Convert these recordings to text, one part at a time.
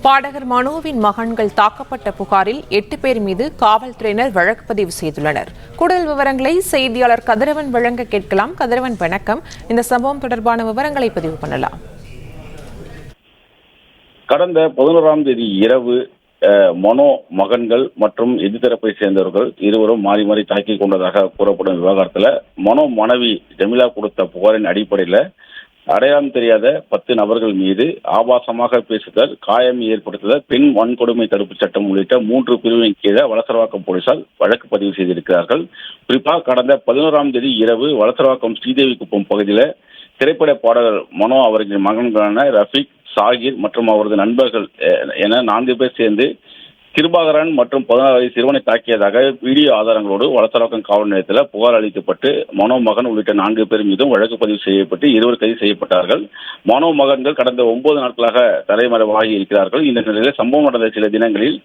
பாடகர் மனோவின் மகன்கள் தாக்கப்பட்ட புகாரில் 8 பேர் மீது காவல்துறையினர் வழக்கு பதிவு செய்துள்ளனர். கூடுதல் விவரங்களை செய்தியாளர் கதிரவன் வழங்க கேட்கலாம். கதிரவன், வணக்கம். இந்த சம்பவம் தொடர்பான விவரங்களை பதிவு பண்ணலாம். கடந்த 11ஆம் தேதி இரவு மனோ மகன்கள் மற்றும் எதிர்த்தரப்பை சேர்ந்தவர்கள் இருவரும் மாறி மாறி தாக்கிக் கொண்டதாக கூறப்படும் விவகாரத்தில் மனோ மனைவி ஜமீலா கொடுத்த புகாரின் அடிப்படையில் அடையாளம் தெரியாத 10 நபர்கள் மீது ஆபாசமாக பேசுதல், காயம் ஏற்படுத்துதல், பெண் வன்கொடுமை தடுப்பு சட்டம் உள்ளிட்ட 3 பிரிவின் கீழே வளசரவாக்கம் போலீசார் வழக்கு பதிவு செய்திருக்கிறார்கள். குறிப்பாக கடந்த 11ஆம் தேதி இரவு வளசரவாக்கம் ஸ்ரீதேவி குப்பம் பகுதியில் திரைப்பட பாடகர் மனோ அவர்களின் மகன்களான ரஃபீக், சாகிர் மற்றும் அவரது நண்பர்கள் என 4 பேர் சேர்ந்து கிருபாகரன் மற்றும் 16 வயது சிறுவனை தாக்கியதாக வீடியோ ஆதாரங்களோடு வளசரவாக்கம் காவல் நிலையத்தில் புகார் அளிக்கப்பட்டு மனோ மகன் உள்ளிட்ட 4 பேர் மீதும் வழக்கு பதிவு செய்யப்பட்டு 2 கைது செய்யப்பட்டார்கள். மனோ மகன்கள் கடந்த 9 நாட்களாக தலைமறைவாகி இருக்கிறார்கள். இந்த நிலையில் சம்பவம் நடந்த சில தினங்களில்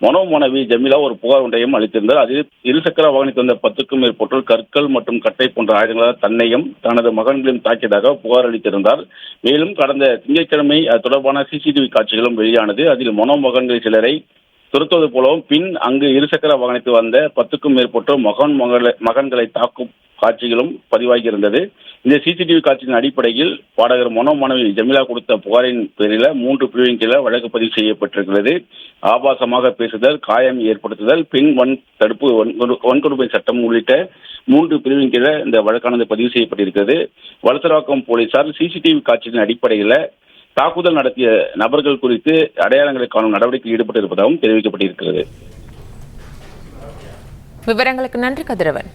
மனோ மனைவி ஜமீலா ஒரு புகார் ஒன்றையும் அளித்திருந்தார். அதில் இருசக்கர வாகனத்தில் வந்த 10க்கும் மேற்பட்டோர் கற்கள் மற்றும் கட்டை போன்ற ஆயுதங்களால் தன்னையும் தனது மகன்களையும் தாக்கியதாக புகார் அளித்திருந்தார். மேலும் கடந்த திங்கட்கிழமை அது தொடர்பான சிசிடிவி காட்சிகளும் வெளியானது. அதில் மனோ மகன்கள் சிலரை துரத்துவது போலவும் பின் அங்கு இருசக்கர வாகனத்தில் வந்த 10க்கும் மேற்பட்டோர் மகன்களை தாக்கும் காட்சிகளும் பதிவாகியிருந்தது. இந்த சிசிடிவி காட்சியின் அடிப்படையில் பாடகர் மனோ மனைவி ஜமீலா கொடுத்த புகாரின் பேரில் 3 பிரிவின் கீழே வழக்கு பதிவு செய்யப்பட்டிருக்கிறது. ஆபாசமாக பேசுதல், காயம் ஏற்படுத்துதல், பெண் வன்கொடுமை சட்டம் உள்ளிட்ட 3 பிரிவின் கீழே இந்த வழக்கானது பதிவு செய்யப்பட்டிருக்கிறது. வளசரவாக்கம் போலீசார் சிசிடிவி காட்சியின் அடிப்படையில் தாக்குதல் நடத்திய நபர்கள் குறித்து அடையாளங்களை காணும் நடவடிக்கையில் ஈடுபட்டிருப்பதாகவும் தெரிவிக்கப்பட்டிருக்கிறது. விவரங்களுக்கு நன்றி கதிரவன்.